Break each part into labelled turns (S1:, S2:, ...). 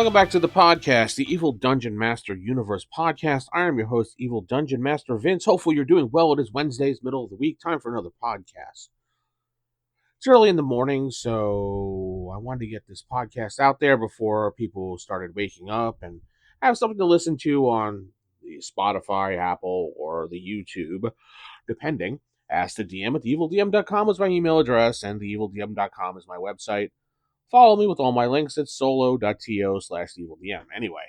S1: Welcome back to the podcast, the Evil Dungeon Master Universe podcast. I am your host, Evil Dungeon Master Vince. Hopefully you're doing well. It is Wednesday's middle of the week. Time for another podcast. It's early in the morning, so I wanted to get this podcast out there before people started waking up and have something to listen to on the Spotify, Apple, or the YouTube, depending. Ask the DM at theevildm.com is my email address, and theevildm.com is my website. Follow me with all my links at solo.to/evildm. Anyway,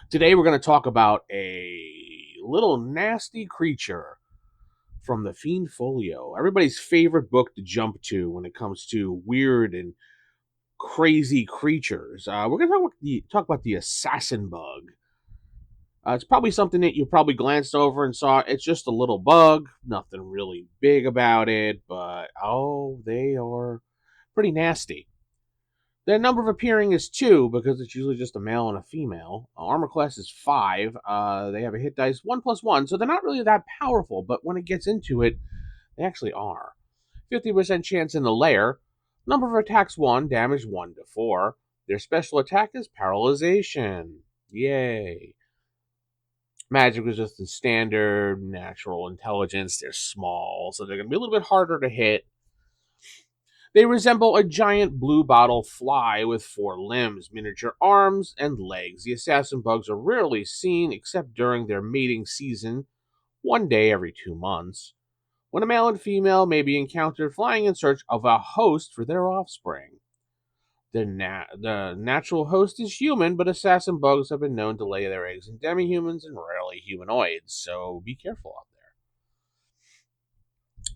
S1: today we're going to talk about a little nasty creature from the Fiend Folio. Everybody's favorite book to jump to when it comes to weird and crazy creatures. We're going to talk about the assassin bug. It's probably something that you probably glanced over and saw. It's just a little bug, nothing really big about it, but they are pretty nasty. Their number of appearing is 2 because it's usually just a male and a female. Armor class is 5. They have a hit dice 1+1, so they're not really that powerful, but when it gets into it, they actually are. 50% chance in the lair. Number of attacks 1, damage 1 to 4. Their special attack is paralyzation. Yay. Magic resistance standard, natural intelligence. They're small, so they're going to be a little bit harder to hit. They resemble a giant blue bottle fly with 4 limbs, miniature arms, and legs. The assassin bugs are rarely seen except during their mating season, one day every 2 months, when a male and female may be encountered flying in search of a host for their offspring. The natural host is human, but assassin bugs have been known to lay their eggs in demi-humans and rarely humanoids, so be careful out there.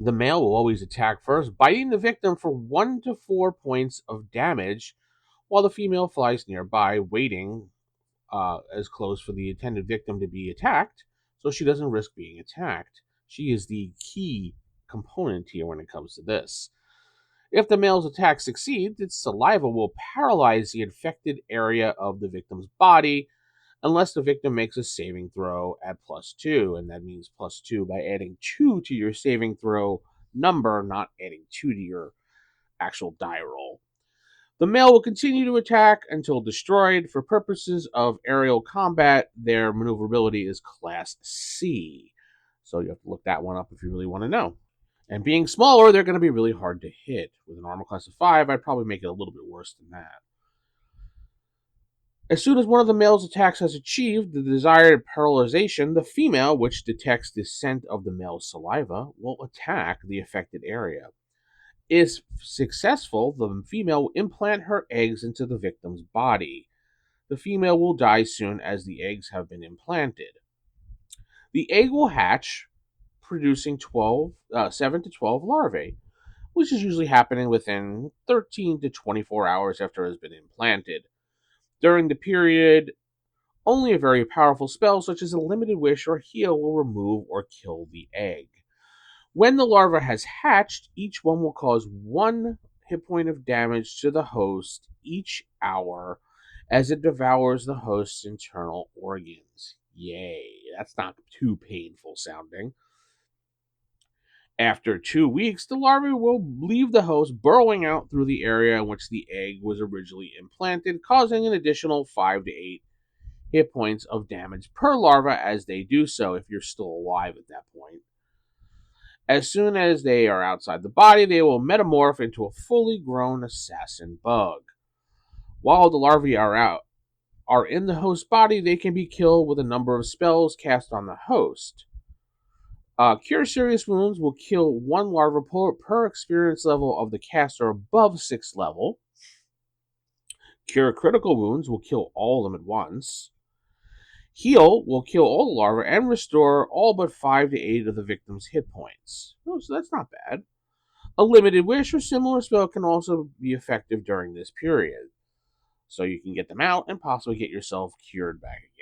S1: The male will always attack first, biting the victim for 1 to 4 points of damage, while the female flies nearby, waiting as close for the intended victim to be attacked, so she doesn't risk being attacked. She is the key component here when it comes to this. If the male's attack succeeds, its saliva will paralyze the infected area of the victim's body, unless the victim makes a saving throw at +2, and that means +2 by adding 2 to your saving throw number, not adding 2 to your actual die roll. The male will continue to attack until destroyed. For purposes of aerial combat, their maneuverability is Class C, so you have to look that one up if you really want to know. And being smaller, they're going to be really hard to hit. With an armor class of 5, I'd probably make it a little bit worse than that. As soon as one of the male's attacks has achieved the desired paralyzation, the female, which detects the scent of the male's saliva, will attack the affected area. If successful, the female will implant her eggs into the victim's body. The female will die soon as the eggs have been implanted. The egg will hatch, producing 7 to 12 larvae, which is usually happening within 13 to 24 hours after it has been implanted. During the period, only a very powerful spell such as a limited wish or heal will remove or kill the egg. When the larva has hatched, each one will cause 1 hit point of damage to the host each hour as it devours the host's internal organs. Yay, that's not too painful sounding. After 2 weeks, the larvae will leave the host, burrowing out through the area in which the egg was originally implanted, causing an additional 5 to 8 hit points of damage per larva as they do so, if you're still alive at that point. As soon as they are outside the body, they will metamorph into a fully grown assassin bug. While the larvae are in the host body, they can be killed with a number of spells cast on the host. Cure serious wounds will kill 1 larva per experience level of the caster above 6th level. Cure critical wounds will kill all of them at once. Heal will kill all the larvae and restore all but 5 to 8 of the victim's hit points. Oh, so that's not bad. A limited wish or similar spell can also be effective during this period, so you can get them out and possibly get yourself cured back again.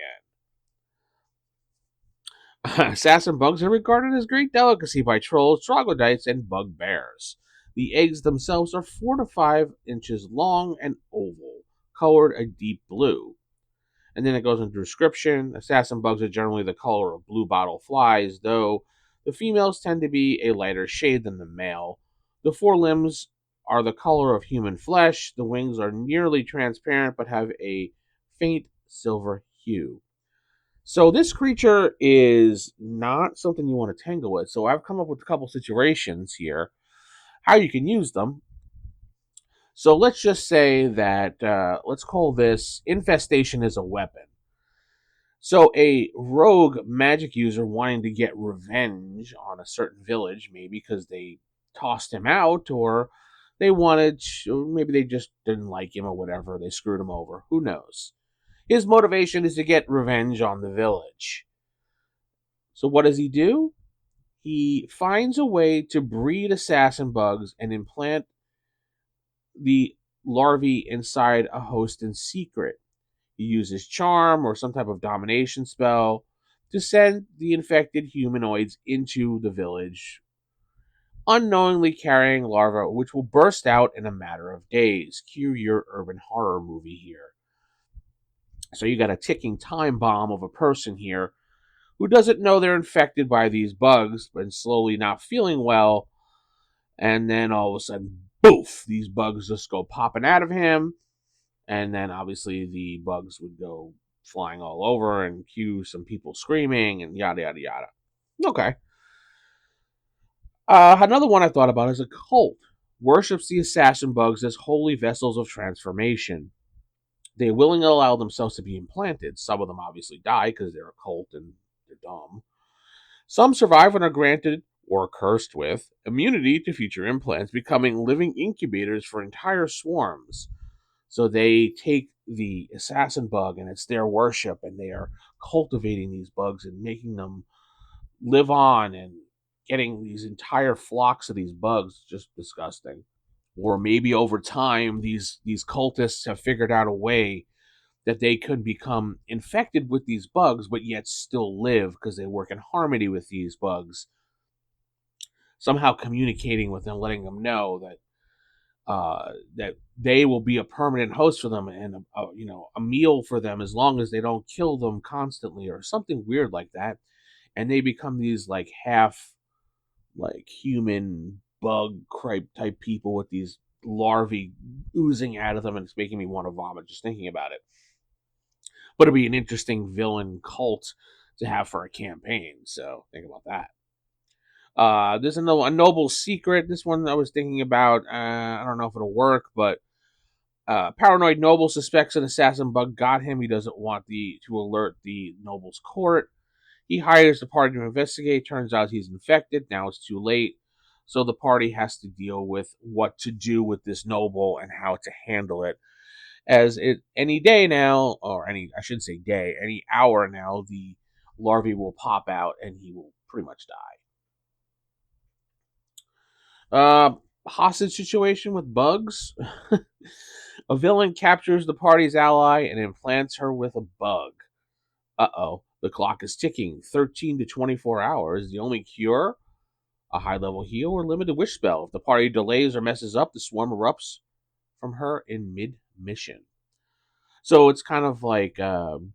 S1: Assassin bugs are regarded as great delicacy by trolls, troglodytes, and bugbears. The eggs themselves are 4 to 5 inches long and oval, colored a deep blue. And then it goes into description. Assassin bugs are generally the color of blue bottle flies, though the females tend to be a lighter shade than the male. The 4 limbs are the color of human flesh. The wings are nearly transparent but have a faint silver hue. So this creature is not something you want to tangle with. So I've come up with a couple situations here how you can use them. So let's just say that let's call this infestation as a weapon. So a rogue magic user wanting to get revenge on a certain village, maybe because they tossed him out, or they wanted, or maybe they just didn't like him or whatever, they screwed him over. Who knows? His motivation is to get revenge on the village. So what does he do? He finds a way to breed assassin bugs and implant the larvae inside a host in secret. He uses charm or some type of domination spell to send the infected humanoids into the village, unknowingly carrying larvae which will burst out in a matter of days. Cue your urban horror movie here. So you got a ticking time bomb of a person here who doesn't know they're infected by these bugs and slowly not feeling well, and then all of a sudden, boof, these bugs just go popping out of him, and then obviously the bugs would go flying all over and cue some people screaming and yada yada yada. Okay. Another one I thought about is a cult worships the assassin bugs as holy vessels of transformation. They willingly allow themselves to be implanted. Some of them obviously die because they're a cult and they're dumb. Some survive and are granted, or cursed with, immunity to future implants, becoming living incubators for entire swarms. So they take the assassin bug and it's their worship, and they are cultivating these bugs and making them live on and getting these entire flocks of these bugs. Just disgusting. Or maybe over time, these cultists have figured out a way that they could become infected with these bugs, but yet still live because they work in harmony with these bugs, somehow communicating with them, letting them know that they will be a permanent host for them and a meal for them as long as they don't kill them constantly or something weird like that, and they become these like half like human bug crepe type people with these larvae oozing out of them, and it's making me want to vomit just thinking about it. But it'd be an interesting villain cult to have for a campaign, so think about that. There's a noble secret. This one I was thinking about. I don't know if it'll work, but paranoid noble suspects an assassin bug got him. He doesn't want to alert the noble's court. He hires the party to investigate. Turns out he's infected. Now it's too late. So the party has to deal with what to do with this noble and how to handle it. As it any day now, or any I should say day, any hour now, the larvae will pop out and he will pretty much die. Hostage situation with bugs. A villain captures the party's ally and implants her with a bug. Uh-oh. The clock is ticking. 13 to 24 hours. The only cure? A high-level heal or limited wish spell. If the party delays or messes up, the swarm erupts from her in mid-mission. So it's kind of like you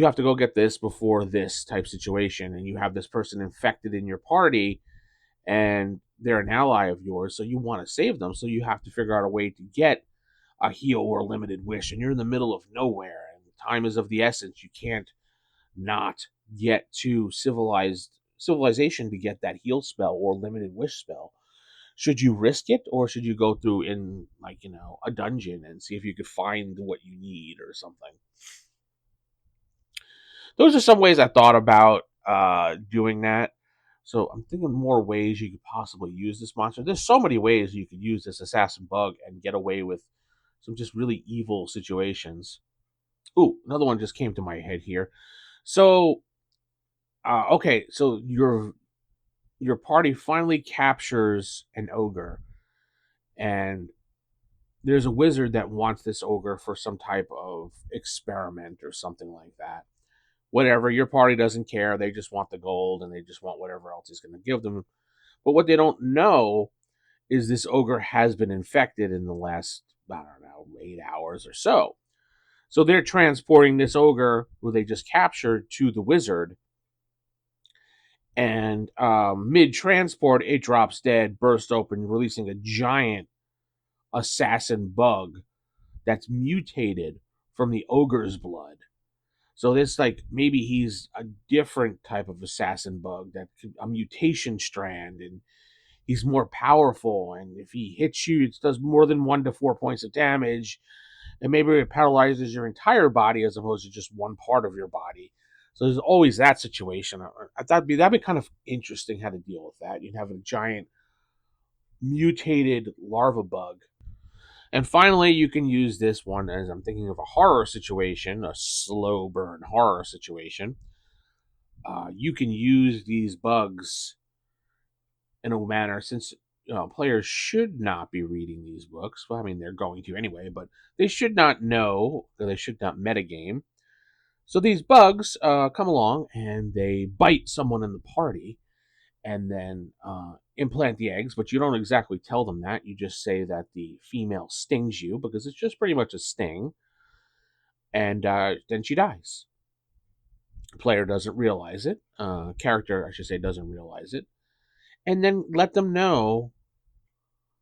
S1: have to go get this before this type situation, and you have this person infected in your party, and they're an ally of yours, so you want to save them, so you have to figure out a way to get a heal or a limited wish, and you're in the middle of nowhere, and time is of the essence. You can't not get to civilization to get that heal spell or limited wish spell. Should you risk it, or should you go through in a dungeon and see if you could find what you need or something? Those are some ways I thought about doing that. So I'm thinking more ways you could possibly use this monster. There's so many ways you could use this assassin bug and get away with some just really evil situations. Ooh, another one just came to my head here. So, okay, so your party finally captures an ogre, and there's a wizard that wants this ogre for some type of experiment or something like that. Whatever, your party doesn't care. They just want the gold and they just want whatever else he's going to give them. But what they don't know is this ogre has been infected in the last, I don't know, 8 hours or so. So they're transporting this ogre who they just captured to the wizard. And mid-transport, it drops dead, bursts open, releasing a giant assassin bug that's mutated from the ogre's blood. So this, like, maybe he's a different type of assassin bug, that a mutation strand, and he's more powerful. And if he hits you, it does more than 1 to 4 points of damage, and maybe it paralyzes your entire body as opposed to just one part of your body. So there's always that situation. That'd be kind of interesting how to deal with that. You'd have a giant mutated larva bug. And finally, you can use this one as I'm thinking of a horror situation, a slow burn horror situation. You can use these bugs in a manner, since players should not be reading these books. Well, I mean, they're going to anyway, but they should not know, or they should not metagame. So these bugs come along and they bite someone in the party, and then implant the eggs, but you don't exactly tell them that. You just say that the female stings you, because it's just pretty much a sting, and then she dies. The player doesn't realize it. Character, I should say, doesn't realize it. And then let them know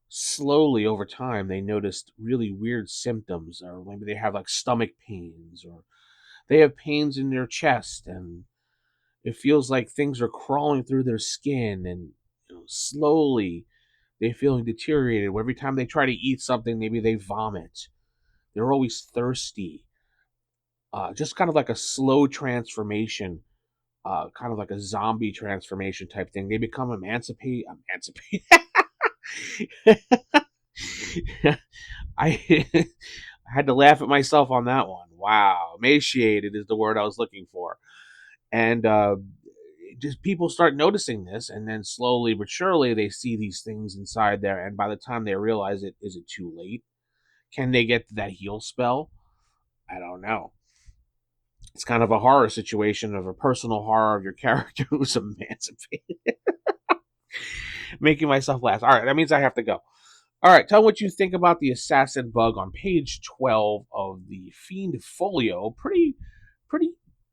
S1: slowly over time they noticed really weird symptoms, or maybe they have like stomach pains, or they have pains in their chest, and it feels like things are crawling through their skin, and slowly they're feeling deteriorated. Every time they try to eat something, maybe they vomit. They're always thirsty. Just kind of like a slow transformation, kind of like a zombie transformation type thing. They become emancipate. I had to laugh at myself on that one. Wow, emaciated is the word I was looking for. And just people start noticing this, and then slowly but surely they see these things inside there, and by the time they realize it, is it too late? Can they get that heal spell? I don't know. It's kind of a horror situation, of a personal horror of your character who's emancipated. Making myself laugh. All right, that means I have to go. All right, tell me what you think about the assassin bug on page 12 of the Fiend Folio. Pretty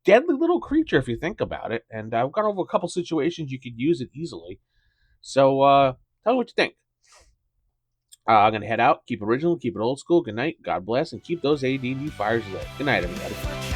S1: deadly little creature if you think about it. And I've gone over a couple situations you could use it easily. So tell me what you think. I'm going to head out. Keep it original, keep it old school. Good night. God bless, and keep those AD&D fires lit. Good night, everybody.